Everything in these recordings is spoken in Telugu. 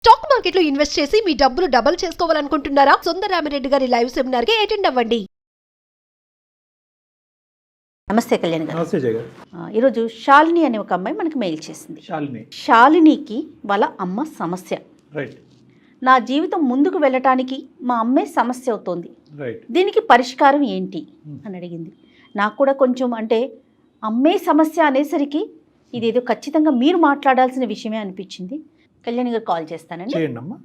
స్టాక్ మార్కెట్లో ఇన్వెస్ట్ చేసి మీ డబ్బులు డబుల్ చేసుకోవాలనుకుంటున్నారా? సుందరరామిరెడ్డి గారి లైవ్ సెమినార్ కి అటెండ్ అవ్వండి. నమస్తే కళ్యాణ్ గారు. నమస్తే జయ గారు. ఈరోజు శాలిని అనే ఒక అమ్మాయి మనకి మెయిల్ చేసింది. శాలినికి వాళ్ళ అమ్మ సమస్య. రైట్. నా జీవితం ముందుకు వెళ్ళటానికి మా అమ్మే సమస్య అవుతోంది. రైట్. దీనికి పరిష్కారం ఏంటి అని అడిగింది. నాకు కూడా కొంచెం అంటే అమ్మే సమస్య అనేసరికి ఇదేదో ఖచ్చితంగా మీరు మాట్లాడాల్సిన విషయమే అనిపించింది. కళ్యాణ్ గారు కాల్ చేస్తానండి. చేయండి అమ్మా.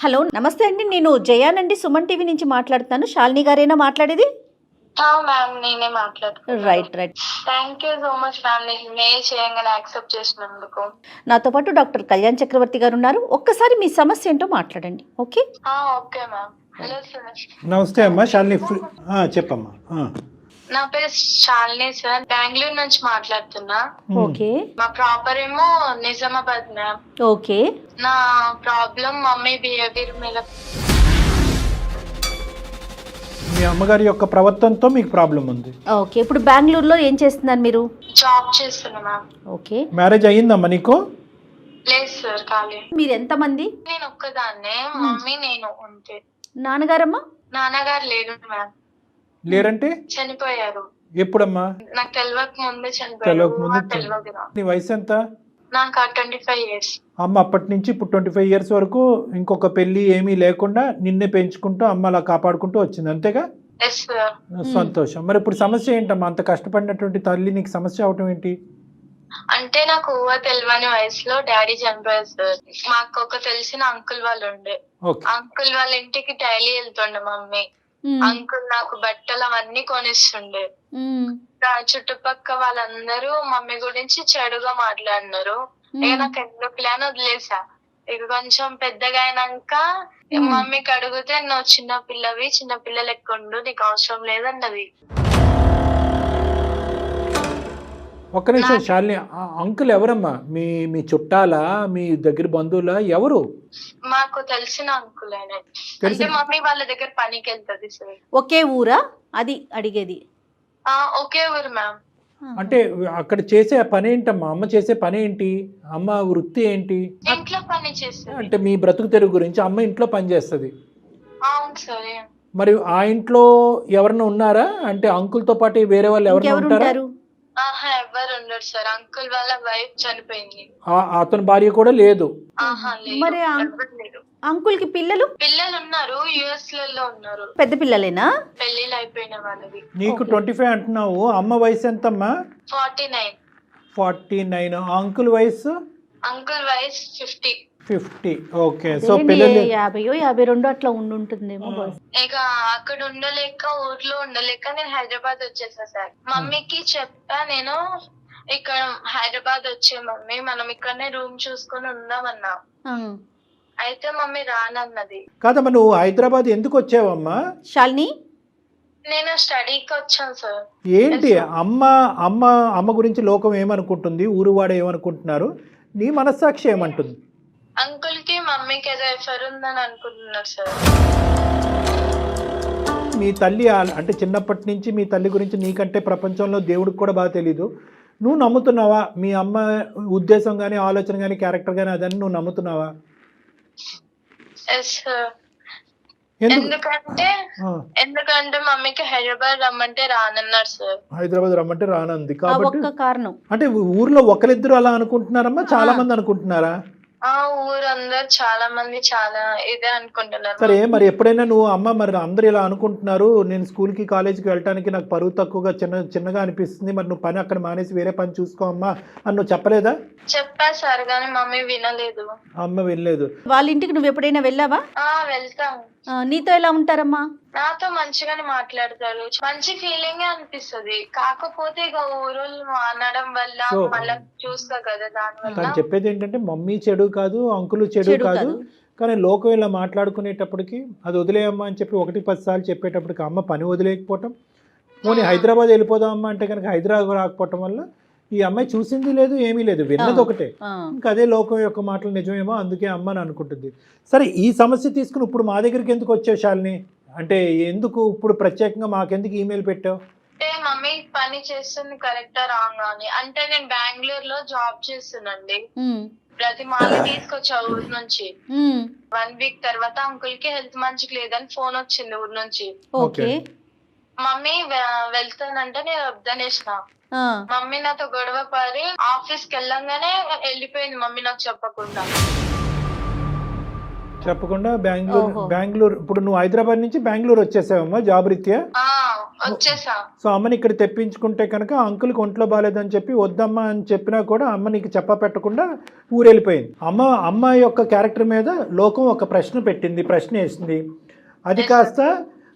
హలో, నమస్తే అండి. నేను జయానండి, సుమన్ టీవీ నుంచి మాట్లాడుతాను. శాలిని గారేనా మాట్లాడేది? మ్యామ్ నేనే మాట్లాడుతున్నాను. Right. Thank you so much ma'am, నేను మెయిల్ చేయగానే యాక్సెప్ట్ చేసినందుకు. నాతో పాటు డాక్టర్ కళ్యాణ్ చక్రవర్తి గారు ఉన్నారు. ఒక్కసారి మీ సమస్య ఏంటో మాట్లాడండి. Okay okay ma'am. Hello sir. నమస్తే అమ్మా శాలిని. చెప్పమ్మా. నా పేరు శాలిని సార్, బెంగళూరు నుంచి మాట్లాడుతున్నా. ఓకే. మా ప్రాపర్ ఏమో నిజామాబాద్ మ్యామ్. ఓకే. నా ప్రాబ్లం మమ్మీ బిహేవియర్ మీద. మీ అమ్మగారి యొక్క ప్రవర్తనతో మీకు ప్రాబ్లం ఉంది. ఓకే. ఇప్పుడు బెంగళూరులో ఏం చేస్తున్నారు మీరు? జాబ్ చేస్తున్నా మ్యామ్. ఓకే. మ్యారేజ్ అయ్యిందమ్మా నీకు? లేదు సార్, ఖాళీ. మీరు ఎంతమంది? నేను ఒక్కదాన్నే, మమ్మీ నేను అంతే. నాన్నగారమ్మా? నాన్నగారు లేరు మ్యామ్. లేరంటే? చనిపోయారు. ఎప్పుడమ్మా? నాకు తెలియక ముందే తెలియక ముందే చనిపోయారు. నీ వయసు ఎంత? నాకు 25 years. అమ్మ అప్పటి నుంచి ఇప్పుడు 25 years వరకు ఇంకొక పెళ్లి ఏమీ లేకుండా నిన్నే పెంచుకుంటూ అమ్మ అలా కాపాడుకుంటూ వచ్చింది, అంతేగా? Yes sir. సంతోషం. మరి ఇప్పుడు సమస్య ఏంటమ్మా? అంత కష్టపడినటువంటి తల్లి నీకు సమస్య అవటం ఏంటి? అంటే నాకు తెలియని వయసులో డాడీ చనిపోయారు సార్. మాకు ఒక తెలిసిన అంకుల్ వాళ్ళు ఉండే. అంకుల్ వాళ్ళ ఇంటికి డైలీ వెళ్తుండే మమ్మీ. అంకుల్ నాకు బట్టలు అవన్నీ కొనిస్తుండే. చుట్టుపక్కల వాళ్ళందరూ మమ్మీ గురించి చెడుగా మాట్లాడినారు. ఇక నాకు ఎందుకు ప్లాన్ వదిలేసా. ఇక కొంచెం పెద్దగా అయినాక మమ్మీకి అడిగితే నువ్వు చిన్న పిల్లవి, చిన్న పిల్లలు ఎక్కుండు, నీకు అవసరం లేదన్నది. ఒక్క నిమిషం శాలిని, అంకుల్ ఎవరమ్మా? మీ చుట్టాలా, మీ దగ్గర బంధువులా, ఎవరు? మాకు తెలిసిన అంకుల్ ఆయన. అంటే మమ్మీ వాళ్ళ దగ్గర పనికి వెళ్తది సార్. ఒకే ఊరా అది అడిగేది? ఒకే ఊరు మ్యామ్. అంటే అక్కడ చేసే పని ఏంటమ్మా? అమ్మ చేసే పని ఏంటి? అమ్మ వృత్తి ఏంటి? ఇంట్లో పని చేస్తుంది. అంటే మీ బ్రతుకు తెరుగు గురించి అమ్మ ఇంట్లో పని చేస్తుంది. అవును సార్. మరి ఆ ఇంట్లో ఎవరన్నా ఉన్నారా? అంటే అంకుల్ తో పాటు వేరే వాళ్ళు ఎవరైనా ఉంటారా? ఎవరు ఉండరు సార్. అంకుల్ వాళ్ళ వైఫ్ చనిపోయింది. అతని భార్య కూడా లేదు? మరి అంకుల్ కి పిల్లలు ఉన్నారు, యుఎస్ లలో ఉన్నారు. పెద్ద పిల్లలేనా? పెళ్లిళ్ళు అయిపోయిన వాళ్ళవి. నీకు 25 అంటున్నావు, అమ్మ వయసు ఎంతమ్మా? 49. 49. అంకుల్ వయసు? అంకుల్ వయసు 50. ఓకే. సో పిల్లలు 50-52 అట్లా ఉండుంటుందేమో. ఇక అక్కడ ఉండలేక, ఊర్లో ఉండలేక నేను హైదరాబాద్ వచ్చేసా సార్. మమ్మీకి చెప్పా నేను, ఇక్కడ హైదరాబాద్ వచ్చే మమ్మీ, మనం ఇక్కడనే రూమ్ చూసుకుని ఉందామన్నా. అయితే మమ్మీ రానన్నది. కాదమ్మా, నువ్వు హైదరాబాద్ ఎందుకు వచ్చావమ్మా? శాలిని, నేను స్టడీకి వచ్చాను సార్. ఏంటి అమ్మ గురించి లోకం ఏమనుకుంటుంది, ఊరు వాడు ఏమనుకుంటున్నారు, నీ మనస్సాక్షి ఏమంటుంది? అంకుల్ కి మమ్మీకి ఏదో ఎఫర్ ఉందని అనుకుంటున్నారు సార్. మీ తల్లి అంటే చిన్నప్పటి నుంచి మీ తల్లి గురించి నీకంటే ప్రపంచంలో దేవుడికి కూడా బాగా తెలీదు. నువ్వు నమ్ముతున్నావా? మీ అమ్మ ఉద్దేశం కానీ, ఆలోచన కానీ, క్యారెక్టర్ కానీ అదని నువ్వు నమ్ముతున్నావా? ఎందుకంటే మమ్మీకి హైదరాబాద్ రమ్మంటే రానన్నారు సార్. హైదరాబాద్ రమ్మంటే రానంది కాబట్టి కారణం. అంటే ఊర్లో ఒకరిద్దరు అలా అనుకుంటున్నారమ్మా, చాలా మంది అనుకుంటున్నారా? ఊరందరూ చాలా మంది చాలా ఇదే అనుకుంటున్నారు. సరే, మరి ఎప్పుడైనా నువ్వు అమ్మ మరి అందరు ఇలా అనుకుంటున్నారు, నేను స్కూల్కి కాలేజీకి వెళ్ళడానికి నాకు పరువు తక్కువగా చిన్నగా అనిపిస్తుంది, మరి నువ్వు పని అక్కడ మానేసి వేరే పని చూసుకో అమ్మా అని నువ్వు చెప్పలేదా? చెప్పా సార్, కానీ మమ్మీ వినలేదు. అమ్మ వినలేదు. వాళ్ళ ఇంటికి నువ్వు ఎప్పుడైనా వెళ్ళావా? వెళ్తాం. నీతో ఎలా ఉంటారమ్మా? నాతో మంచిగానే మాట్లాడతారు, మంచి ఫీలింగ్ అనిపిస్తుంది. కాకపోతే ఇక ఊరోళ్ళు అనడం వల్ల మళ్ళీ చూస్తా కదా, దానివల్ల. తను చెప్పేది ఏంటంటే మమ్మీ చెడు కాదు, అంకులు చెడు కాదు, కానీ లోకం ఇలా మాట్లాడుకునేటప్పటికి అది వదిలేయమ్మా అని చెప్పి 1-10 సార్లు చెప్పేటప్పటికి అమ్మ పని వదిలేకపోవటం, పోనీ హైదరాబాద్ వెళ్ళిపోదాం అమ్మ అంటే కనుక హైదరాబాద్ రాకపోవటం వల్ల ఈ అమ్మాయి చూసింది లేదు, ఏమీ లేదు, విన్నది ఒకటే. ఇంకా అదే లోకం యొక్క మాటలు నిజమేమో, అందుకే అమ్మ అని అనుకుంటుంది. సరే, ఈ సమస్య తీసుకుని ఇప్పుడు మా దగ్గరికి ఎందుకు వచ్చావు శాలిని? అంటే ఎందుకు ఇప్పుడు ప్రత్యేకంగా మాకెందుకు ఈమెయిల్ పెట్టావు? అంటే మమ్మీ పని చేస్తుంది కరెక్టా రాంగా అని. అంటే నేను బెంగళూరులో జాబ్ చేస్తున్నాండి. ప్రతి మార్నింగ్ తీసుకొచ్చా ఊరు నుంచి. 1 వీక్ తర్వాత అంకుల్ కి హెల్త్ మంచిగా లేదని ఫోన్ వచ్చింది ఊరు నుంచి. ఓకే. మమ్మీ వెళ్తానంటే నేను వద్దనేసిన. మమ్మీ నాతో గొడవ పడి ఆఫీస్ కి వెళ్ళంగానే వెళ్ళిపోయింది మమ్మీ నాకు చెప్పకుండా. బెంగళూరు ఇప్పుడు నువ్వు హైదరాబాద్ నుంచి బెంగళూరు వచ్చేసావమ్మా జాబ్ రీత్యా? వచ్చేసా. సో అమ్మని ఇక్కడ తెప్పించుకుంటే కనుక అంకుల్కి ఒంట్లో బాగాలేదని చెప్పి వద్దమ్మా అని చెప్పినా కూడా అమ్మ నీకు చెప్ప పెట్టకుండా ఊరెళ్ళిపోయింది. అమ్మ యొక్క క్యారెక్టర్ మీద లోకం ఒక ప్రశ్న వేసింది. అది కాస్త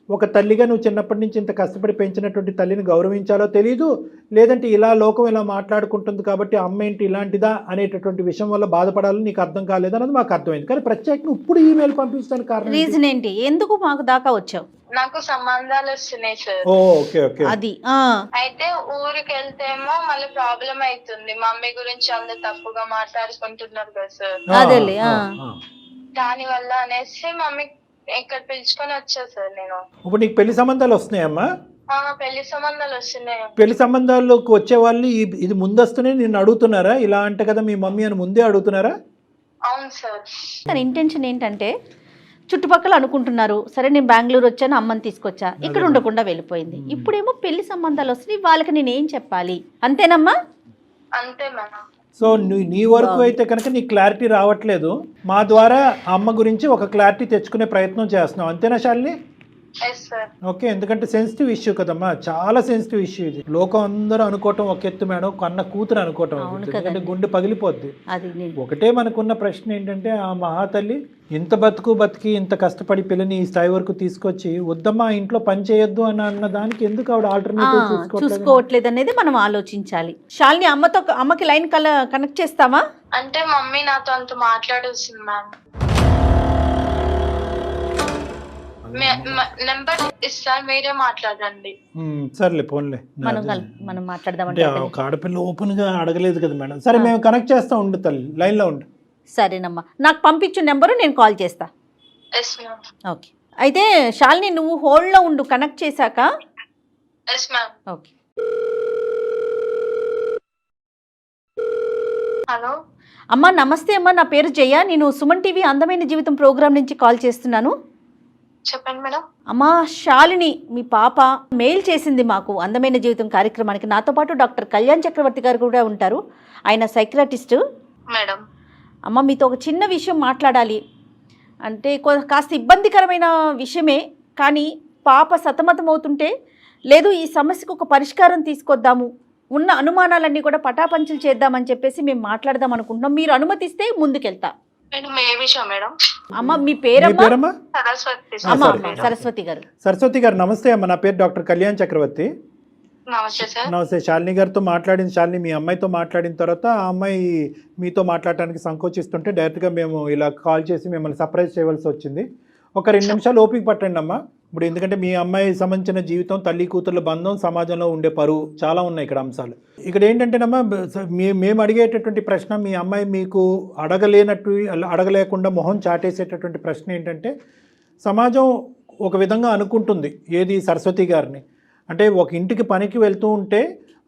ఒక తల్లిగా నువ్వు చిన్నప్పటి నుంచి ఇంత కష్టపడి పెంచినటువంటి తల్లిని గౌరవించాలో తెలియదు, లేదంటే ఇలా లోకం ఇలా మాట్లాడుకుంటుంది కాబట్టి అమ్మ ఏంటి ఇలాంటిదా అనేటటువంటి విషయం వల్ల బాధపడాలని నీకు అర్థం కాలేదు అన్నది మాకు అర్థమైంది. కానీ ప్రత్యేకంగా ఇప్పుడు ఈమెయిల్ పంపించడానికి కారణం రీజన్ ఏంటి? ఎందుకు మాకు దాకా వచ్చావు? నాకు సంబంధాలు వస్తున్నాయి సార్. Okay okay. అది అయితే ఊరికి వెళ్తేమో మళ్ళీ ప్రాబ్లం అవుతుంది. మమ్మీ గురించి అందరు తప్పుగా మాట్లాడుకుంటున్నారు కదా సార్. అదేలే. దాని వల్ల అనేసి మమ్మీ ఇక్కడ పిలుచుకొని వచ్చా సార్ నేను. ఇప్పుడు నీకు పెళ్లి సంబంధాలు వస్తున్నాయమ్మా? పెళ్లి సంబంధాలు వస్తున్నాయి. పెళ్లి సంబంధాల్లోకి వచ్చే వాళ్ళు ఇది ముందస్తునే నిన్ను అడుగుతున్నారా? ఇలా అంటే కదా మీ మమ్మీ అని ముందే అడుగుతున్నారా? అవును సార్. తన ఇంటెన్షన్ ఏంటంటే చుట్టుపక్కల అనుకుంటున్నారు, సరే నేను బెంగళూరు వచ్చాను అమ్మని తీసుకొచ్చా, ఇక్కడ ఉండకుండా వెళ్ళిపోయింది. ఇప్పుడేమో పెళ్లి సంబంధాలు వస్తున్నాయి, వాళ్ళకి నేనేం చెప్పాలి? అంతేనమ్మా? అంతే మేడం. సో నీ వరకు అయితే కనుక నీ క్లారిటీ రావట్లేదు. మా ద్వారా అమ్మ గురించి ఒక క్లారిటీ తెచ్చుకునే ప్రయత్నం చేస్తున్నాం. అంతేనా శాలిని? ఓకే. ఎందుకంటే సెన్సిటివ్ ఇష్యూ కదమ్మా, చాలా సెన్సిటివ్ ఇష్యూ ఇది. లోకం అందరూ అనుకోవటం ఒక ఎత్తు మేడం, కన్న కూతురు అనుకోవటం, ఎందుకంటే గుండె పగిలిపోద్ది. ఒకటే మనకున్న ప్రశ్న ఏంటంటే ఆ మహాతల్లి ఇంత బతికి ఇంత కష్టపడి పిల్లని ఈ స్థాయి వరకు తీసుకొచ్చి వద్దమ్మా ఇంట్లో పని చేయొద్దు అని అన్న దానికి ఎందుకు ఆవిడ ఆల్టర్నేటివ్ చూసుకోవట్లేదు అనేది మనం ఆలోచించాలి. శాలిని అమ్మకి లైన్ కనెక్ట్ చేస్తావా? అంటే మమ్మీ నాతో అంత మాట్లాడొస్తుంది మ్యామ్. నెంబర్ ఇస్తా, మీరే మాట్లాడండి. సర్లే ఫోన్లే, మనం మాట్లాడదాం. ఒక ఆడపిల్ల ఓపెన్ గా అడగలేదు కదా మేడం. సరే మేము కనెక్ట్ చేస్తా, ఉండు తల్లి లైన్ లో ఉండు. సరేనమ్మా, నాకు పంపించు నెంబరు, నేను కాల్ చేస్తా. ఓకే. అయితే శాలిని నువ్వు హోల్డ్ లో ఉండు, కనెక్ట్ చేశాక. ఓకే. హలో అమ్మా, నమస్తే అమ్మా, నా పేరు జయ, నేను సుమన్ టీవీ అందమైన జీవితం ప్రోగ్రామ్ నుంచి కాల్ చేస్తున్నాను. చెప్పండి మేడం. అమ్మా, శాలిని మీ పాప మెయిల్ చేసింది మాకు అందమైన జీవితం కార్యక్రమానికి. నాతో పాటు డాక్టర్ కళ్యాణ్ చక్రవర్తి గారు కూడా ఉంటారు, ఆయన సైకియాట్రిస్ట్ మేడం. అమ్మ, మీతో ఒక చిన్న విషయం మాట్లాడాలి. అంటే కాస్త ఇబ్బందికరమైన విషయమే, కానీ పాప సతమతం అవుతుంటే లేదు ఈ సమస్యకు ఒక పరిష్కారం తీసుకొద్దాము, ఉన్న అనుమానాలన్నీ కూడా పటాపంచలు చేద్దామని చెప్పేసి మేము మాట్లాడదాం అనుకుంటున్నాం. మీరు అనుమతిస్తే ముందుకెళ్తా. అమ్మ, మీ పేరమ్మా? సరస్వతి గారు. సరస్వతి గారు నమస్తే అమ్మ, నా పేరు డాక్టర్ కళ్యాణ్ చక్రవర్తి. నమస్తే. శాలిని గారితో మాట్లాడిన శాలిని మీ అమ్మాయితో మాట్లాడిన తర్వాత ఆ అమ్మాయి మీతో మాట్లాడటానికి సంకోచిస్తుంటే డైరెక్ట్గా మేము ఇలా కాల్ చేసి మిమ్మల్ని సర్ప్రైజ్ చేయవలసి వచ్చింది. ఒక 2 నిమిషాలు ఓపిక పట్టండి అమ్మా. ఇప్పుడు ఎందుకంటే మీ అమ్మాయి సంబంధించిన జీవితం, తల్లి కూతుర్ల బంధం, సమాజంలో ఉండే పరువు చాలా ఉన్నాయి ఇక్కడ అంశాలు. ఇక్కడ ఏంటంటేనమ్మా, మేము అడిగేటటువంటి ప్రశ్న, మీ అమ్మాయి మీకు అడగలేకుండా మొహం చాటేసేటటువంటి ప్రశ్న ఏంటంటే, సమాజం ఒక విధంగా అనుకుంటుంది ఏది సరస్వతి గారిని అంటే, ఒక ఇంటికి పనికి వెళ్తూ ఉంటే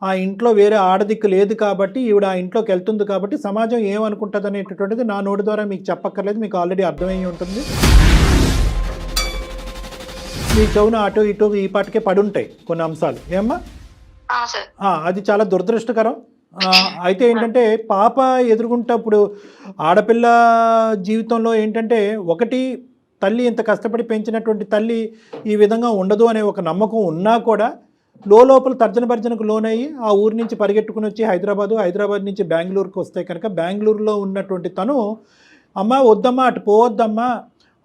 ఆ ఇంట్లో వేరే ఆడదిక్కు లేదు కాబట్టి ఈవిడ ఆ ఇంట్లోకి వెళ్తుంది కాబట్టి సమాజం ఏమనుకుంటుంది అనేటటువంటిది నా నోటి ద్వారా మీకు చెప్పక్కర్లేదు, మీకు ఆల్రెడీ అర్థమయ్యి ఉంటుంది. మీ చెవున అటు ఇటు ఈ పాటికే పడి ఉంటాయి కొన్ని అంశాలు. ఏమ్మా? అది చాలా దురదృష్టకరం. అయితే ఏంటంటే పాప ఎదుర్కొంటప్పుడు ఆడపిల్ల జీవితంలో ఏంటంటే, ఒకటి తల్లి ఇంత కష్టపడి పెంచినటువంటి తల్లి ఈ విధంగా ఉండదు అనే ఒక నమ్మకం ఉన్నా కూడా లోపల తర్జన భర్జనకు లోనయ్యి ఆ ఊరి నుంచి పరిగెట్టుకుని వచ్చి హైదరాబాద్ నుంచి బెంగళూరుకి వస్తే కనుక బెంగళూరులో ఉన్నటువంటి తను, అమ్మ వద్దమ్మా అటు పోవద్దమ్మా,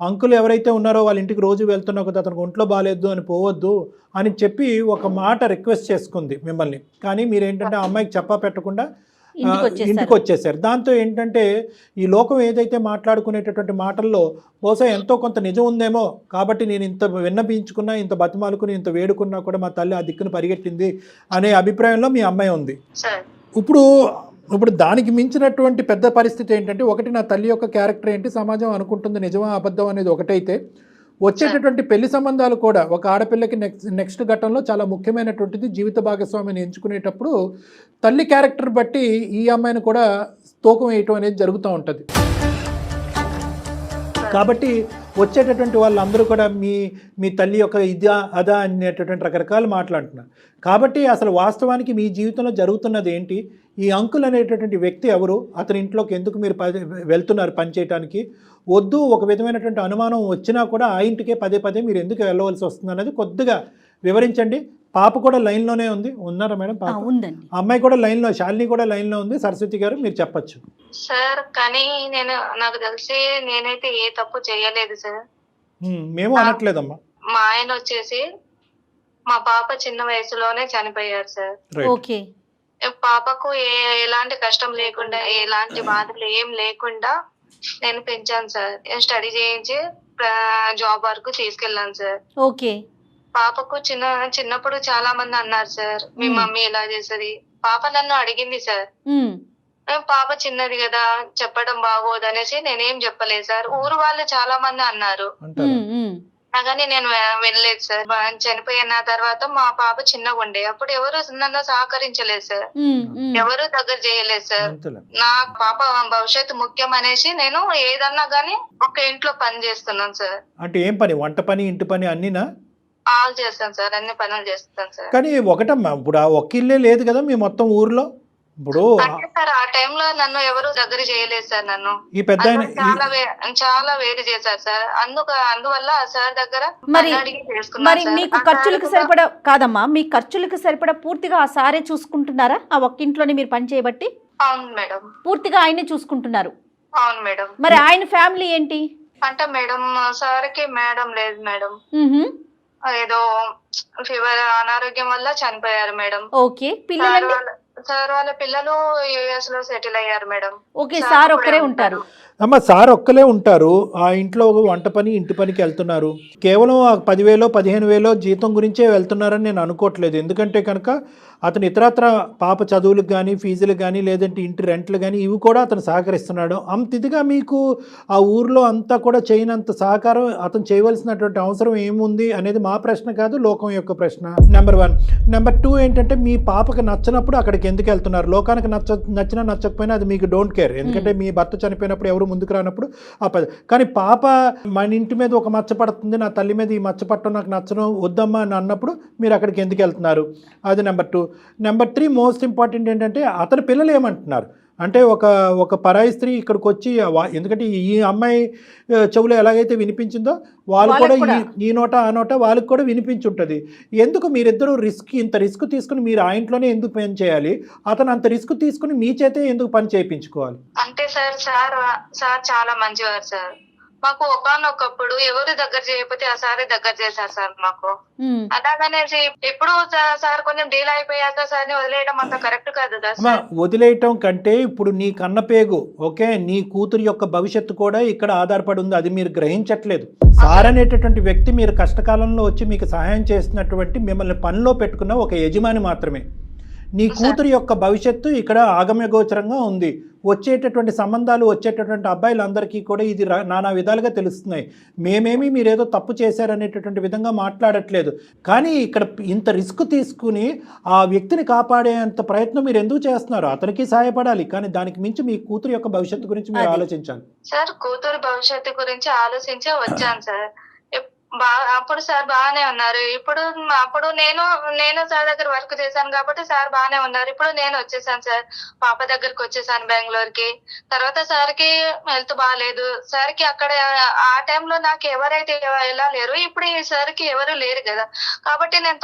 అంకుల్ ఎవరైతే ఉన్నారో వాళ్ళ ఇంటికి రోజు వెళ్తున్నావు కదా, అతనికి ఒంట్లో బాగాలేదు అని పోవద్దు అని చెప్పి ఒక మాట రిక్వెస్ట్ చేసుకుంది మిమ్మల్ని. కానీ మీరేంటంటే ఆ అమ్మాయికి చెప్పా పెట్టకుండా ఇంటికి వచ్చేసారు. దాంతో ఏంటంటే ఈ లోకం ఏదైతే మాట్లాడుకునేటటువంటి మాటల్లో బహుశా ఎంతో కొంత నిజం ఉందేమో, కాబట్టి నేను ఇంత విన్నపించుకున్నా, ఇంత బతిమాలుకుని, ఇంత వేడుకున్నా కూడా మా తల్లి ఆ దిక్కును పరిగెట్టింది అనే అభిప్రాయంలో మీ అమ్మాయి ఉంది. ఇప్పుడు దానికి మించినటువంటి పెద్ద పరిస్థితి ఏంటంటే, ఒకటి నా తల్లి యొక్క క్యారెక్టర్ ఏంటి, సమాజం అనుకుంటుంది నిజమా అబద్ధం అనేది ఒకటైతే, వచ్చేటటువంటి పెళ్లి సంబంధాలు కూడా ఒక ఆడపిల్లకి నెక్స్ట్ ఘట్టంలో చాలా ముఖ్యమైనటువంటిది. జీవిత భాగస్వామిని ఎంచుకునేటప్పుడు తల్లి క్యారెక్టర్ బట్టి ఈ అమ్మాయిని కూడా తూకం వేయటం అనేది జరుగుతూ ఉంటుంది. కాబట్టి వచ్చేటటువంటి వాళ్ళందరూ కూడా మీ తల్లి యొక్క ఇదా అదా అనేటటువంటి రకరకాలు మాట్లాడుతున్నారు. కాబట్టి అసలు వాస్తవానికి మీ జీవితంలో జరుగుతున్నది ఏంటి, ఈ అంకుల్ అనేటటువంటి వ్యక్తి ఎవరు, అతని ఇంట్లోకి ఎందుకు మీరు వెళ్తున్నారు పని చేయడానికి, వద్దు ఒక విధమైనటువంటి అనుమానం వచ్చినా కూడా ఆ ఇంటికే పదే పదే మీరు ఎందుకు వెళ్ళవలసి వస్తుంది అనేది కొద్దిగా వివరించండి. పాప కూడా లైన్లోనే ఉంది, ఉన్నారా మేడం? పాప ఉందండి. అమ్మాయి కూడా లైన్లో, శాలిని కూడా లైన్లో ఉంది. సరస్వతి గారు మీరు చెప్పచ్చు. సార్ కానీ నాకు తెలిసి నేనైతే ఏ తప్పు చేయలేదు సార్. మేము అనట్లేదమ్మా. మా ఆయన వచ్చేసి మా పాప చిన్న వయసులోనే చనిపోయారు సార్. ఓకే. పాపకు ఎలాంటి కష్టం లేకుండా, ఎలాంటి బాధలు ఏం లేకుండా నేను పెంచాను సార్. స్టడీ చేయించి జాబ్ వరకు తీసుకెళ్ళాను సార్. ఓకే. పాపకు చిన్నప్పుడు చాలా మంది అన్నారు సార్, మీ మమ్మీ ఎలా చేసేది. పాప నన్ను అడిగింది సార్. పాప చిన్నది కదా చెప్పడం బాగోదు అనేసి నేనేం చెప్పలేదు సార్. ఊరు వాళ్ళు చాలా మంది అన్నారు కానీ నేను వెళ్ళలేదు సార్. చనిపోయిన తర్వాత మా పాప చిన్నగా ఉండే, అప్పుడు ఎవరు నన్ను సహకరించలేదు సార్, ఎవరు దగ్గర చేయలేదు సార్. నా పాప భవిష్యత్తు ముఖ్యం అనేసి నేను ఏదన్నా గానీ ఒక ఇంట్లో పని చేస్తున్నాను సార్. అంటే ఏం పని? వంట పని, ఇంటి పని అన్నీనా? ఆల్ చేస్తాను సార్, అన్ని పనులు చేస్తాను సార్. కానీ ఒకటమ్మా, ఇప్పుడు ఆ ఒక్క ఇల్లే లేదు కదా మీ మొత్తం ఊర్లో. ఇప్పుడు సార్ ఆ టైంలో నన్ను ఎవరు దగ్గర చేయలేదు సార్. నన్ను ఈ పెద్ద చాలా వేరు చేశారు సార్. అందువల్ల సార్ దగ్గర మరి మీకు ఖర్చులకు సరిపడా కాదమ్మా, మీ ఖర్చులకు సరిపడా పూర్తిగా ఆ సారే చూసుకుంటున్నారా? ఆ ఒక్కింట్లోనే మీరు పని చేయబట్టి? అవును మేడం. పూర్తిగా ఆయనే చూసుకుంటున్నారు? అవును మేడం. మరి ఆయన ఫ్యామిలీ ఏంటి అంటే మేడం, సార్కి మేడం లేదు మేడం, ఏదో ఫీవర్ అనారోగ్యం వల్ల చనిపోయారు మేడం. ఓకే. పిల్లలు? సార్ వాళ్ళ పిల్లలు యుఎస్ లో సెటిల్ అయ్యారు మేడం. ఓకే. సార్ ఒక్కరే ఉంటారు? అమ్మ సార్ ఒక్కలే ఉంటారు. ఆ ఇంట్లో వంట పని, ఇంటి పనికి వెళ్తున్నారు. కేవలం 10,000 15,000 జీతం గురించే వెళ్తున్నారని నేను అనుకోవట్లేదు. ఎందుకంటే కనుక అతను ఇతరత్ర పాప చదువులకు కానీ, ఫీజులకు కానీ, లేదంటే ఇంటి రెంట్లు కానీ ఇవి కూడా అతను సహకరిస్తున్నాడు. అంత ఇదిగా మీకు ఆ ఊర్లో అంతా కూడా చేయనంత సహకారం అతను చేయవలసినటువంటి అవసరం ఏముంది అనేది మా ప్రశ్న కాదు, లోకం యొక్క ప్రశ్న. నెంబర్ 1. నెంబర్ 2 ఏంటంటే మీ పాపకు నచ్చినప్పుడు అక్కడికి ఎందుకు వెళ్తున్నారు? లోకానికి నచ్చినా నచ్చకపోయినా అది మీకు డోంట్ కేర్. ఎందుకంటే మీ భర్త చనిపోయినప్పుడు ఎవరు ముందుకు రానప్పుడు కానీ పాప మన ఇంటి మీద ఒక మచ్చ పడుతుంది, నా తల్లి మీద ఈ మచ్చ పట్టడం నాకు నచ్చడం వద్దమ్మా అని అన్నప్పుడు మీరు అక్కడికి ఎందుకు వెళ్తున్నారు? అది నెంబర్ 2. నెంబర్ 3 మోస్ట్ ఇంపార్టెంట్ ఏంటంటే అతని పిల్లలు ఏమంటున్నారు అంటే ఒక పరాయి స్త్రీ ఇక్కడికి వచ్చి, ఎందుకంటే ఈ అమ్మాయి చెవులో ఎలాగైతే వినిపించిందో వాళ్ళు కూడా ఈ నోట ఆ నోట వాళ్ళకి కూడా వినిపించుంటుంది. ఎందుకు మీరిద్దరూ ఇంత రిస్క్ తీసుకుని మీరు ఆ ఇంట్లోనే ఎందుకు పని చేయాలి? అతను అంత రిస్క్ తీసుకుని మీ చేతే ఎందుకు పని చేయించుకోవాలి? అంటే సార్ చాలా మంచివారు సార్. మాకు ఒకనొకప్పుడు ఎవరు దగ్గర చేయకపోతే ఆ సారే దగ్గర చేశారు సార్ మాకు. అలాగనేసి ఇప్పుడు సార్ కొంచెం డీల్ అయిపోయాక సార్ ని వదిలేయడం అంత కరెక్ట్ కాదు కదా. వదిలేయటం కంటే ఇప్పుడు నీ కన్నపేగు ఓకే, నీ కూతురు యొక్క భవిష్యత్తు కూడా ఇక్కడ ఆధారపడి ఉంది. అది మీరు గ్రహించట్లేదు. సార్ అనేటటువంటి వ్యక్తి మీరు కష్టకాలంలో వచ్చి మీకు సహాయం చేస్తున్నటువంటి, మిమ్మల్ని పనిలో పెట్టుకున్న ఒక యజమాని మాత్రమే. నీ కూతురు యొక్క భవిష్యత్తు ఇక్కడ ఆగమ్య గోచరంగా ఉంది. వచ్చేటటువంటి సంబంధాలు, వచ్చేటటువంటి అబ్బాయిలందరికీ కూడా ఇది నానా విధాలుగా తెలుస్తున్నాయి. మేమేమి మీరేదో తప్పు చేశారనేటటువంటి విధంగా మాట్లాడట్లేదు. కానీ ఇక్కడ ఇంత రిస్క్ తీసుకుని ఆ వ్యక్తిని కాపాడేంత ప్రయత్నం మీరు ఎందుకు చేస్తున్నారు? అతనికి సహాయపడాలి, కానీ దానికి మించి మీ కూతురు యొక్క భవిష్యత్తు గురించి మీరు ఆలోచించాలి. సార్ కూతురు భవిష్యత్తు గురించి ఆలోచించే వచ్చాను సార్. అప్పుడు సార్ బాగానే ఉన్నారు. అప్పుడు నేను సార్ దగ్గర వర్క్ చేశాను కాబట్టి సార్ బాగానే ఉన్నారు. ఇప్పుడు నేను వచ్చేసాను సార్, పాప దగ్గరకు వచ్చేసాను బెంగళూరుకి. తర్వాత సార్కి హెల్త్ బాగాలేదు. సార్కి అక్కడ ఆ టైంలో నాకు ఎవరైతే ఎలా లేరు, ఇప్పుడు ఈ సార్కి ఎవరు లేరు కదా. కాబట్టి నేను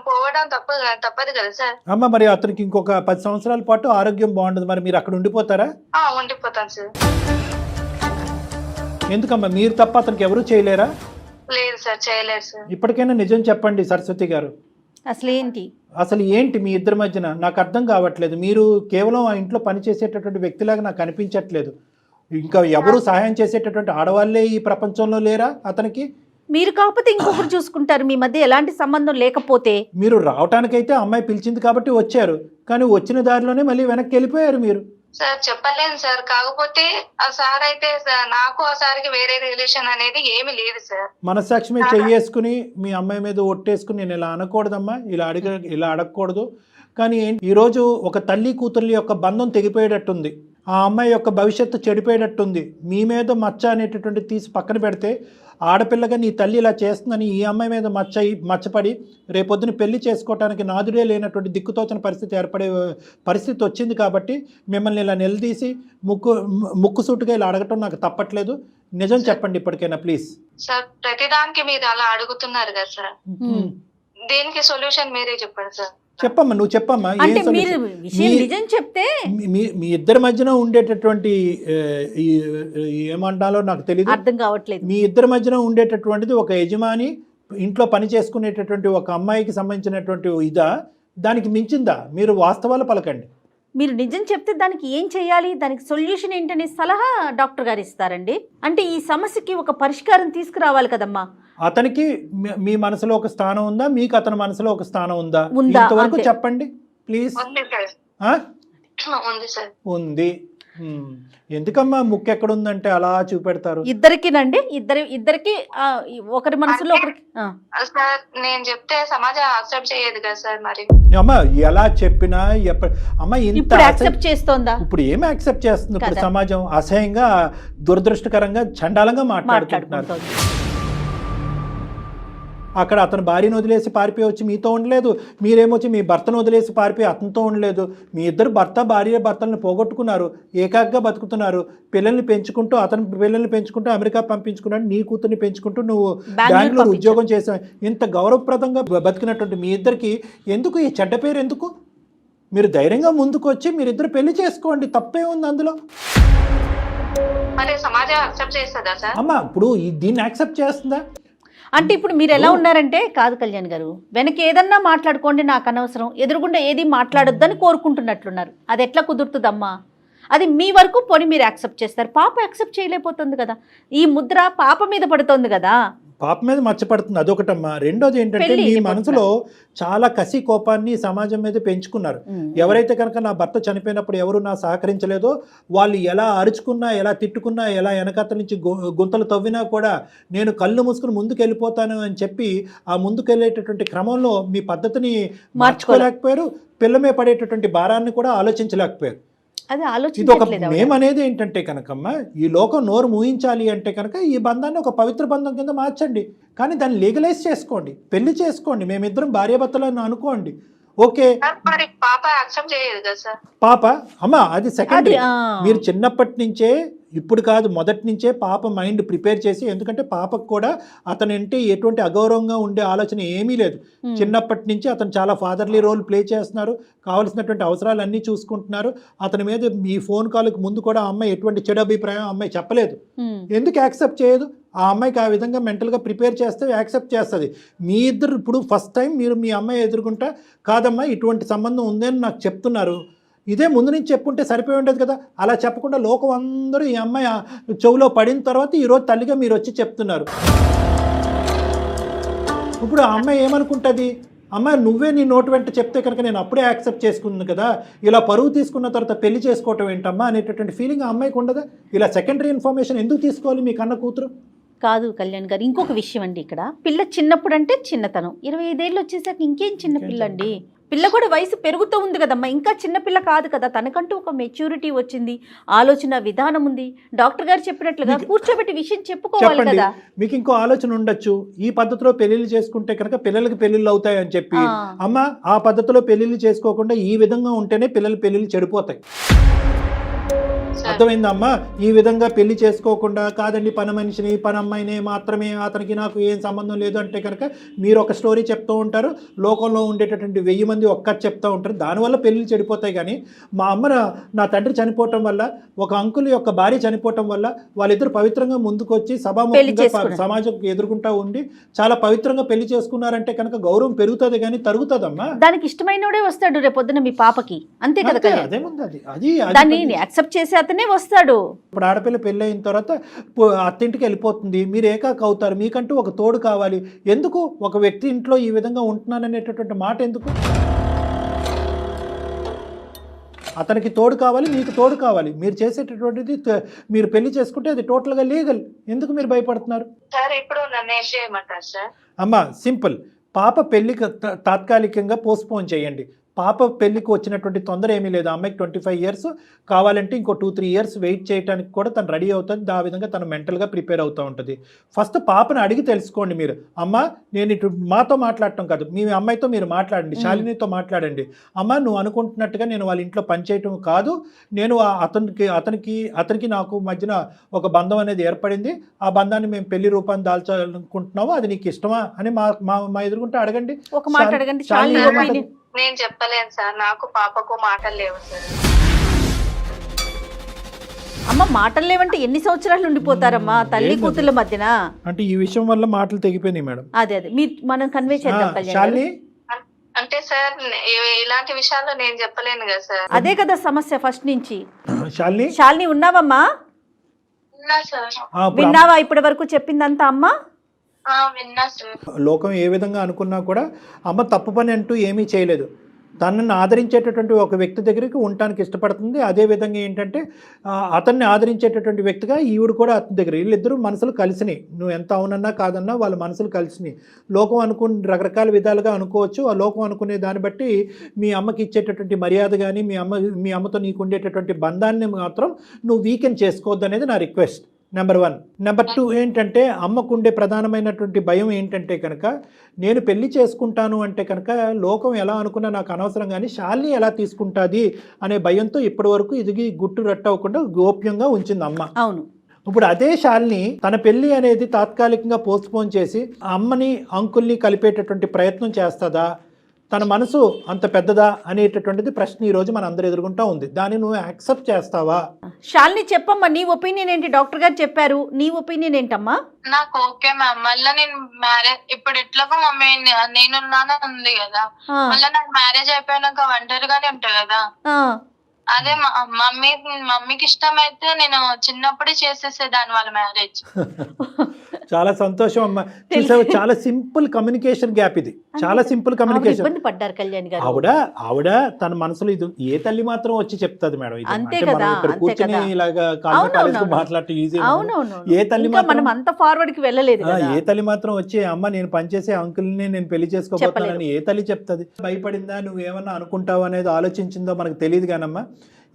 పోవడం తప్పదు కదా సార్. అమ్మ మరి అతనికి ఇంకొక 10 సంవత్సరాల పాటు ఆరోగ్యం బాగుండదు, మరి మీరు అక్కడ ఉండిపోతారా? ఉండిపోతాను సార్. ఎందుకమ్మా మీరు తప్ప అతనికి ఎవరు చేయలేరా? లేదు సార్, చేయలేదు సార్. ఇప్పటికైనా నిజం చెప్పండి సరస్వతి గారు, అసలు ఏంటి మీ ఇద్దరి మధ్యన? నాకు అర్థం కావట్లేదు. మీరు కేవలం ఆ ఇంట్లో పనిచేసేటటువంటి వ్యక్తిలాగా నాకు అనిపించట్లేదు. ఇంకా ఎవరు సహాయం చేసేటటువంటి ఆడవాళ్ళే ఈ ప్రపంచంలో లేరా అతనికి? మీరు కాకపోతే ఇంకొకరు చూసుకుంటారు. మీ మధ్య ఎలాంటి సంబంధం లేకపోతే మీరు రావటానికైతే అమ్మాయి పిలిచింది కాబట్టి వచ్చారు, కానీ వచ్చిన దారిలోనే మళ్ళీ వెనక్కి వెళ్ళిపోయారు. సార్ చెప్పలేను సార్, కాకపోతే ఆ సార్ అయితే నాకు ఆ సార్కి వేరే రిలేషన్ అనేది ఏమీ లేదు సార్. మనస్సాక్షి మీద చెయ్యేసుకుని మీ అమ్మాయి మీద ఒట్టేసుకుని నేను ఇలా అనకూడదమ్మా, ఇలా అడగకూడదు. కానీ ఈరోజు ఒక తల్లి కూతుర్ల యొక్క బంధం తెగిపోయేటట్టుంది, ఆ అమ్మాయి యొక్క భవిష్యత్తు చెడిపోయేటట్టుంది. మీ మీద మచ్చ అనేటటువంటి తీసి పక్కన పెడితే, ఆడపిల్లగా నీ తల్లి ఇలా చేస్తుందని ఈ అమ్మాయి మీద మచ్చపడి రేపొద్దున పెళ్లి చేసుకోవటానికి నాదుడే లేనటువంటి దిక్కుతోచని పరిస్థితి ఏర్పడే పరిస్థితి వచ్చింది. కాబట్టి మిమ్మల్ని ఇలా నిలదీసి ముక్కుసూటుగా ఇలా అడగటం నాకు తప్పట్లేదు. నిజం చెప్పండి ఇప్పటికైనా ప్లీజ్. సార్ ప్రతిదానికి మీరు అలా అడుగుతున్నారు కదా సార్, దేనికి సొల్యూషన్ మీరే చెప్పండి సార్. చెప్పమ్మా, నువ్వు చెప్పమ్మా. అంటే మీరు విషయం నిజం చెప్తే మీ ఇద్దరి మధ్యన ఉండేటటువంటి ఏమంటాలో నాకు తెలియదు, అర్థం కావట్లేదు. మీ ఇద్దరి మధ్యన ఉండేటటువంటిది ఒక యజమాని ఇంట్లో పని చేసుకునేటటువంటి ఒక అమ్మాయికి సంబంధించినటువంటి ఇదా, దానికి మించిందా? మీరు వాస్తవాలు పలకండి. మీరు నిజం చెప్తే దానికి ఏం చేయాలి, దానికి సొల్యూషన్ ఏంటనే సలహా డాక్టర్ గారు ఇస్తారండి. అంటే ఈ సమస్యకి ఒక పరిష్కారం తీసుకురావాలి కదమ్మా. అతనికి మీ మనసులో ఒక స్థానం ఉందా, మీకు అతని మనసులో ఒక స్థానం ఉందా? ఇంతవరకు చెప్పండి ప్లీజ్. ఉంది. ఎందుకమ్మా ముక్కు ఎక్కడ ఉందంటే అలా చూపెడతారు? ఇద్దరికినండి, ఇద్దరికి ఒకరి మనసులో ఒకరికి. సార్ నేను చెప్తే సమాజం యాక్సెప్ట్ చేయదు కదా సార్. మరి అమ్మా ఎలా చెప్పినా అమ్మా ఇంత యాక్సెప్ట్ చేస్తోందా? ఇప్పుడు ఏమి యాక్సెప్ట్ చేస్తుంది? ఇప్పుడు సమాజం అసహ్యంగా, దురదృష్టకరంగా, చండాలంగా మాట్లాడుకుంటున్నారు. అక్కడ అతను భార్యను వదిలేసి పారిపోయి వచ్చి మీతో ఉండలేదు, మీరేమొచ్చి మీ భర్తను వదిలేసి పారిపోయి అతనితో ఉండలేదు. మీ ఇద్దరు భర్తలను పోగొట్టుకున్నారు, ఏకాగ్గా బతుకుతున్నారు. పిల్లల్ని పెంచుకుంటూ, అతని పిల్లల్ని పెంచుకుంటూ అమెరికా పంపించుకున్నాడు, నీ కూతుర్ని పెంచుకుంటూ నువ్వు బెంగళూరు ఉద్యోగం చేసావు. ఇంత గౌరవప్రదంగా బతికినటువంటి మీ ఇద్దరికి ఎందుకు ఈ చెడ్డ పేరు? ఎందుకు? మీరు ధైర్యంగా ముందుకు వచ్చి మీరిద్దరు పెళ్లి చేసుకోండి, తప్పే ఉంది అందులో. అమ్మా ఇప్పుడు దీన్ని యాక్సెప్ట్ చేస్తుందా? అంటే ఇప్పుడు మీరు ఎలా ఉన్నారంటే, కాదు కళ్యాణ్ గారు, వెనక ఏదన్నా మాట్లాడుకోండి, నాకు అనవసరం, ఎదురుగుండా ఏది మాట్లాడొద్దని కోరుకుంటున్నట్లున్నారు. అది ఎట్లా కుదురుతుందమ్మా? అది మీ వరకు పోనీ మీరు యాక్సెప్ట్ చేస్తారు, పాప యాక్సెప్ట్ చేయలేకపోతుంది కదా. ఈ ముద్ర పాప మీద పడుతుంది కదా. పాప మీద మచ్చపడుతుంది, అదొకటమ్మా. రెండోది ఏంటంటే మీ మనసులో చాలా కసి కోపాన్ని సమాజం మీద పెంచుకున్నారు. ఎవరైతే కనుక నా భర్త చనిపోయినప్పుడు ఎవరు నా సహకరించలేదో వాళ్ళు ఎలా అరుచుకున్నా, ఎలా తిట్టుకున్నా, ఎలా వెనకత్త నుంచి గుంతలు తవ్వినా కూడా నేను కళ్ళు మూసుకుని ముందుకు వెళ్ళిపోతాను అని చెప్పి ఆ ముందుకెళ్ళేటటువంటి క్రమంలో మీ పద్ధతిని మార్చుకోలేకపోయారు. పిల్లమే పడేటటువంటి భారాన్ని కూడా ఆలోచించలేకపోయారు. ఇది ఒక మేమనేది ఏంటంటే కనుకమ్మ, ఈ లోకం నోరు మూయించాలి అంటే కనుక ఈ బంధాన్ని ఒక పవిత్ర బంధం కింద మార్చండి, కానీ దాన్ని లీగలైజ్ చేసుకోండి, పెళ్లి చేసుకోండి, మేమిద్దరం భార్యాభర్తలను అనుకోండి. ఓకే, పాప అమ్మ అది సెకండరీ. మీరు చిన్నప్పటి నుంచే, ఇప్పుడు కాదు మొదటి నుంచే పాప మైండ్ ప్రిపేర్ చేసి, ఎందుకంటే పాపకు కూడా అతనంటే ఎటువంటి అగౌరవంగా ఉండే ఆలోచన ఏమీ లేదు. చిన్నప్పటి నుంచి అతను చాలా ఫాదర్లీ రోల్ ప్లే చేస్తున్నారు, కావాల్సినటువంటి అవసరాలన్నీ చూసుకుంటున్నారు. అతని మీద ఈ ఫోన్ కాల్కి ముందు కూడా ఆ అమ్మాయి ఎటువంటి చెడు అభిప్రాయం అమ్మాయి చెప్పలేదు. ఎందుకు యాక్సెప్ట్ చేయదు? ఆ అమ్మాయికి ఆ విధంగా మెంటల్గా ప్రిపేర్ చేస్తే యాక్సెప్ట్ చేస్తుంది. మీ ఇద్దరు ఇప్పుడు ఫస్ట్ టైం మీరు మీ అమ్మాయి ఎదుర్కొంటా, కాదమ్మా ఇటువంటి సంబంధం ఉందని నాకు చెప్తున్నారు, ఇదే ముందు నుంచి చెప్పుంటే సరిపోయి ఉండేది కదా. అలా చెప్పకుండా లోకం అందరూ ఈ అమ్మాయి చెవులో పడిన తర్వాత ఈరోజు తల్లిగా మీరు వచ్చి చెప్తున్నారు. ఇప్పుడు ఆ అమ్మాయి ఏమనుకుంటుంది? అమ్మాయి నువ్వే నీ నోటు వెంట చెప్తే కనుక నేను అప్పుడే యాక్సెప్ట్ చేసుకున్నాను కదా, ఇలా పరువు తీసుకున్న తర్వాత పెళ్లి చేసుకోవటం ఏంటమ్మా అనేటటువంటి ఫీలింగ్ ఆ అమ్మాయికి ఉండదా? ఇలా సెకండరీ ఇన్ఫర్మేషన్ ఎందుకు తీసుకోవాలి మీ కన్న కూతురు? కాదు కళ్యాణ్ గారు, ఇంకొక విషయం అండి. ఇక్కడ పిల్ల చిన్నప్పుడు అంటే చిన్నతనం, 25 ఏళ్ళు వచ్చేసాక ఇంకేం చిన్న పిల్ల అండి. పిల్ల కూడా వయసు పెరుగుతూ ఉంది కదమ్మా, ఇంకా చిన్నపిల్ల కాదు కదా. తనకంటూ ఒక మెచ్యూరిటీ వచ్చింది, ఆలోచన విధానం ఉంది. డాక్టర్ గారు చెప్పినట్లుగా కూర్చోబెట్టి విషయం చెప్పుకోవాలి కదా. మీకు ఇంకో ఆలోచన ఉండొచ్చు, ఈ పద్ధతిలో పెళ్లిళ్ళు చేసుకుంటే కనుక పిల్లలకి పెళ్లిళ్ళు అవుతాయని చెప్పి. అమ్మ ఆ పద్ధతిలో పెళ్లిళ్ళు చేసుకోకుండా ఈ విధంగా ఉంటేనే పెళ్లిళ్ళు చెడిపోతాయి. అర్థమైందమ్మా? ఈ విధంగా పెళ్లి చేసుకోకుండా, కాదండి పని మనిషిని, పని అమ్మాయిని మాత్రమే, అతనికి నాకు ఏం సంబంధం లేదు అంటే కనుక మీరు ఒక స్టోరీ చెప్తూ ఉంటారు, లోకంలో ఉండేటటువంటి 1000 మంది ఒక్క చెప్తూ ఉంటారు, దానివల్ల పెళ్లిళ్ళు చెడిపోతాయి. కానీ మా అమ్మ నా తండ్రి చనిపోవటం వల్ల, ఒక అంకుల్ యొక్క భార్య చనిపోవటం వల్ల వాళ్ళిద్దరు పవిత్రంగా ముందుకు వచ్చి సభాముఖంగా సమాజం ఎదుర్కొంటూ ఉండి చాలా పవిత్రంగా పెళ్లి చేసుకున్నారంటే కనుక గౌరవం పెరుగుతుంది కానీ తరుగుతుందమ్మా. దానికి ఇష్టమైనోడే వస్తాడు రేపొద్దున మీ పాపకి, అంతే కదా. అదేముంది, దాన్ని యాక్సెప్ట్ చేసి అతనే వస్తాడు. ఇప్పుడు ఆడపిల్ల పెళ్ళి అయిన తర్వాత అత్తింటికి వెళ్ళిపోతుంది, మీరు ఏకాక అవుతారు, మీకంటూ ఒక తోడు కావాలి. ఎందుకు ఒక వ్యక్తి ఇంట్లో ఈ విధంగా ఉంటున్నాననేటటువంటి మాట ఎందుకు? అతనికి తోడు కావాలి, మీకు తోడు కావాలి. మీరు చేసేటటువంటిది మీరు పెళ్లి చేసుకుంటే అది టోటల్గా లీగల్. ఎందుకు మీరు భయపడుతున్నారు? సార్ ఇప్పుడు నన్ను ఏం చేయమంటారు సార్? అమ్మా సింపుల్, పాప పెళ్లికి తాత్కాలికంగా పోస్ట్పోన్ చేయండి. పాప పెళ్లికి వచ్చినటువంటి తొందర ఏమీ లేదు. అమ్మాయికి 25 years, కావాలంటే ఇంకో 2-3 years వెయిట్ చేయడానికి కూడా తను రెడీ అవుతుంది. ఆ విధంగా తను మెంటల్గా ప్రిపేర్ అవుతూ ఉంటుంది. ఫస్ట్ పాపను అడిగి తెలుసుకోండి మీరు. అమ్మ నేను ఇటు మాతో మాట్లాడటం కాదు, మీ అమ్మాయితో మీరు మాట్లాడండి, శాలినితో మాట్లాడండి. అమ్మ నువ్వు అనుకుంటున్నట్టుగా నేను వాళ్ళ ఇంట్లో పనిచేయటం కాదు, నేను అతనికి నాకు మధ్యన ఒక బంధం అనేది ఏర్పడింది, ఆ బంధాన్ని మేము పెళ్లి రూపాన్ని దాల్చాలనుకుంటున్నాము, అది నీకు ఇష్టమా అని మా ఎదుర్కొంటే అడగండి. ఒక మాట అడగండి. శాలిని నేను చెప్పలేను సార్, నాకు పాపకు మాటలు లేవు సార్. అమ్మ మాటలు లేవంటే ఎన్ని సంవత్సరాలు ఉండిపోతారమ్మా తల్లి కూతుర్ల మధ్యన? అంటే ఈ విషయం వల్ల మాటలు తెగిపోయినాయి మేడం. అదే మనం కన్వే చేద్దాం కళ్యాణ్. శాలిని అంటే సార్ ఇలాంటి విషయాల్లో నేను చెప్పలేను కదా సార్. అదే కదా సమస్య ఫస్ట్ నుంచి. శాలిని ఉన్నావమ్మా? విన్నా సార్. విన్నావా ఇప్పటి వరకు చెప్పిందంతా అమ్మ? విన్నా సార్. లోకం ఏ విధంగా అనుకున్నా కూడా అమ్మ తప్పు పని అంటూ ఏమీ చేయలేదు. తనను ఆదరించేటటువంటి ఒక వ్యక్తి దగ్గరికి ఉండటానికి ఇష్టపడుతుంది. అదేవిధంగా ఏంటంటే అతన్ని ఆదరించేటటువంటి వ్యక్తిగా ఈవిడ కూడా అతని దగ్గర, వీళ్ళిద్దరూ మనసులు కలిసినాయి. నువ్వు ఎంత అవునన్నా కాదన్నా వాళ్ళ మనసులు కలిసినాయి. లోకం రకరకాల విధాలుగా అనుకోవచ్చు. ఆ లోకం అనుకునే దాన్ని బట్టి మీ అమ్మకి ఇచ్చేటటువంటి మర్యాద కానీ మీ అమ్మతో నీకు ఉండేటటువంటి బంధాన్ని మాత్రం నువ్వు వీకెండ్ చేసుకోవద్దు అనేది నా రిక్వెస్ట్. నెంబర్ 1. నెంబర్ 2 ఏంటంటే అమ్మకుండే ప్రధానమైనటువంటి భయం ఏంటంటే కనుక నేను పెళ్లి చేసుకుంటాను అంటే కనుక లోకం ఎలా అనుకున్నా నాకు అనవసరం, కానీ శాలిని ఎలా తీసుకుంటుంది అనే భయంతో ఇప్పటి వరకు ఇది గుట్టు రట్టవకుండా గోప్యంగా ఉంచింది అమ్మ. అవును. ఇప్పుడు అదే శాలిని తన పెళ్లి అనేది తాత్కాలికంగా పోస్ట్పోన్ చేసి అమ్మని అంకుల్ని కలిపేటటువంటి ప్రయత్నం చేస్తుందా? తన మనసు అంత పెద్దదా అనేటటువంటిది ప్రశ్న ఈ రోజు మన అందరు ఎదుర్కొంటా ఉంది. దాన్ని నువ్వు యాక్సెప్ట్ చేస్తావా? శాలిని చెప్పమ్మా, నీ ఒపీనియన్ ఏంటి? డాక్టర్ గారు చెప్పారు, నీ ఒపీనియన్ ఏంటమ్మా? నాకు ఓకే మ్యామ్. మళ్ళీ నేను మ్యారేజ్ ఇప్పుడు ఎట్లాగో మమ్మీ నేనున్నానే ఉంది కదా, మళ్ళీ నాకు మ్యారేజ్ అయిపోయినాక ఒంటరిగానే ఉంటా కదా. అదే మమ్మీకి ఇష్టమైతే నేను చిన్నప్పుడే చేసేసేదాన్ని వాళ్ళ మ్యారేజ్. చాలా సంతోషం అమ్మ. చూసావు, చాలా సింపుల్ కమ్యూనికేషన్ గ్యాప్ ఇది. చాలా సింపుల్ కమ్యూనికేషన్. పడ్డారు కళ్యాణ్ గారు. ఆవిడ తన మనసులో ఇది ఏ తల్లి మాత్రం వచ్చి చెప్తుంది మేడం. అంతే కదా, కూర్చొని ఇలాగా మాట్లాడటం ఈజీ. ఏ తల్లి మనం అంత ఫార్వర్డ్ కి వెళ్ళలేదు. ఏ తల్లి మాత్రం వచ్చి అమ్మ నేను పనిచేసే అంకుల్ని నేను పెళ్లి చేసుకోబోతున్నానని ఏ తల్లి చెప్తుంది? భయపడిందా, నువ్వేమన్నా అనుకుంటావు అనేది ఆలోచించిందో మనకు తెలియదు కానమ్మా.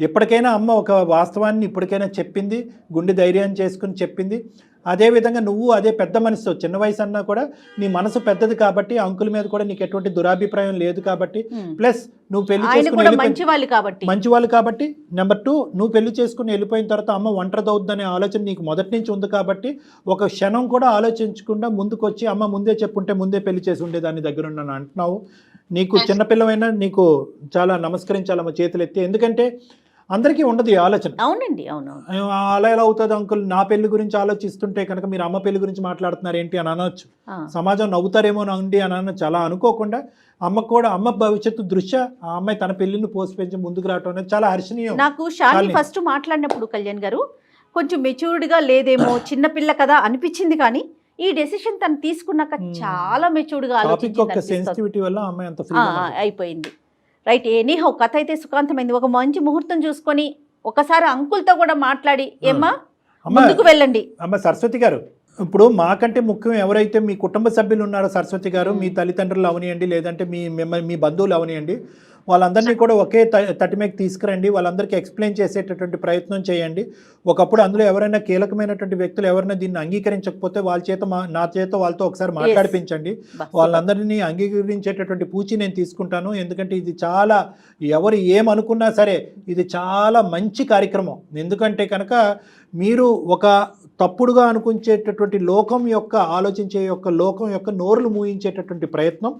ఎప్పటికైనా అమ్మ ఒక వాస్తవాన్ని ఇప్పటికైనా చెప్పింది, గుండె ధైర్యం చేసుకుని చెప్పింది. అదేవిధంగా నువ్వు అదే పెద్ద మనసు, చిన్న వయసు అన్నా కూడా నీ మనసు పెద్దది కాబట్టి అంకుల్ మీద కూడా నీకు ఎటువంటి దురాభిప్రాయం లేదు కాబట్టి, ప్లస్ నువ్వు పెళ్లి చేసుకుని మంచి వాళ్ళు కాబట్టి, నెంబర్ 2 నువ్వు పెళ్లి చేసుకుని వెళ్ళిపోయిన తర్వాత అమ్మ ఒంటరిదవుద్దనే ఆలోచన నీకు మొదటి నుంచి ఉంది కాబట్టి ఒక క్షణం కూడా ఆలోచించకుండా ముందుకొచ్చి అమ్మ ముందే చెప్పుంటే ముందే పెళ్లి చేసి ఉండేదాన్ని దగ్గరున్నాను అంటున్నావు. నీకు చిన్నపిల్లవైనా నీకు చాలా నమస్కరించాలమ్మ చేతులు ఎత్తి. ఎందుకంటే అందరికీ ఉండదు ఈ ఆలోచన. అవునండి, అవును. అలా ఎలా అవుతుంది అంకుల్, నా పెళ్లి గురించి ఆలోచిస్తుంటే కనుక మీరు అమ్మ పెళ్లి గురించి మాట్లాడుతున్నారు ఏంటి అని అనొచ్చు. సమాజం నవ్వుతారేమో అండి అని అనొచ్చు. అలా అనుకోకుండా అమ్మ భవిష్యత్తు దృష్ట్యా ఆ అమ్మాయి తన పెళ్లిని పోసిపెంచి ముందుకు రావడం అనేది చాలా హర్షణీయం. నాకు శాలిని ఫస్ట్ మాట్లాడినప్పుడు కళ్యాణ్ గారు కొంచెం మెచ్యూర్డ్గా లేదేమో, చిన్నపిల్ల కదా అనిపించింది, కానీ ఈ డెసిషన్ తను తీసుకున్నాక చాలా మెచ్యూర్డ్గా అయిపోయింది. రైట్, ఎనీహౌ కథ అయితే సుఖాంతమైంది. ఒక మంచి ముహూర్తం చూసుకొని ఒకసారి అంకుల్తో కూడా మాట్లాడి ఏమ్మా ముందుకు వెళ్ళండి. అమ్మ సరస్వతి గారు, ఇప్పుడు మాకంటే ముఖ్యం ఎవరైతే మీ కుటుంబ సభ్యులు ఉన్నారో సరస్వతి గారు, మీ తల్లిదండ్రులు అవనియండి, లేదంటే మీ బంధువులు అవనియండి, వాళ్ళందరినీ కూడా ఒకే తటిమేకి తీసుకురండి. వాళ్ళందరికీ ఎక్స్ప్లెయిన్ చేసేటటువంటి ప్రయత్నం చేయండి. ఒకప్పుడు అందులో ఎవరైనా కీలకమైనటువంటి వ్యక్తులు ఎవరైనా దీన్ని అంగీకరించకపోతే నా చేత వాళ్ళతో ఒకసారి మాట్లాడిపించండి. వాళ్ళందరినీ అంగీకరించేటటువంటి పూచి నేను తీసుకుంటాను. ఎందుకంటే ఇది చాలా, ఎవరు ఏమనుకున్నా సరే ఇది చాలా మంచి కార్యక్రమం. ఎందుకంటే కనుక మీరు ఒక తప్పుడుగా అనుకుంచేటటువంటి లోకం యొక్క నోరులు మూయించేటటువంటి ప్రయత్నం,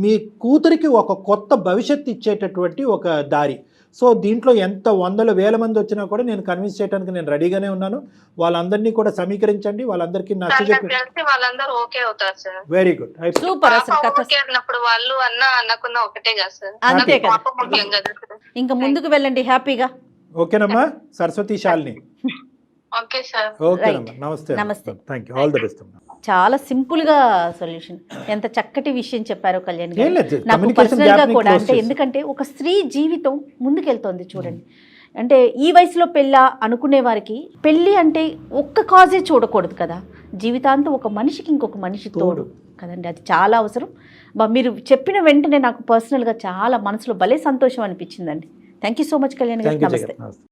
మీ కూతురికి ఒక కొత్త భవిష్యత్తు ఇచ్చేటటువంటి ఒక దారి. సో దీంట్లో ఎంత వందల వేల మంది వచ్చినా కూడా నేను కన్విన్స్ చేయడానికి నేను రెడీగానే ఉన్నాను. వాళ్ళందరినీ కూడా సమీకరించండి, వాళ్ళందరికీ నచ్చజెప్పి వాళ్ళందరూ ఓకే అవుతారు సార్. Very good, super. వాళ్ళు అన్నకున్న ఒకటే కదా సార్. అంతే కదా, ఇంకా ముందుకు వెళ్ళండి హ్యాపీగా. ఓకేనమ్మా Saraswati, Shalini. Okay sir. Okay Right. అమ్మా, నమస్తే నమస్తే. Thank you, all the best అమ్మా. చాలా సింపుల్గా సొల్యూషన్. ఎంత చక్కటి విషయం చెప్పారో కళ్యాణ్ ఏం గారు. లేదు, నాకు communication పర్సనల్గా gap ని కూడా close అంటే చేసి. ఎందుకంటే ఒక స్త్రీ జీవితం ముందుకెళ్తోంది చూడండి. అంటే ఈ వయసులో పెళ్ళా అనుకునే వారికి పెళ్ళి అంటే ఒక్క కాజే చూడకూడదు కదా, జీవితాంతం ఒక మనిషికి ఇంకొక మనిషి తోడు కదండి, అది చాలా అవసరం. మీరు చెప్పిన వెంటనే నాకు పర్సనల్గా చాలా మనసులో భలే సంతోషం అనిపించిందండి. Thank you so much Kalyan garu. Thank you నమస్తే. జగన్. నమస్తే.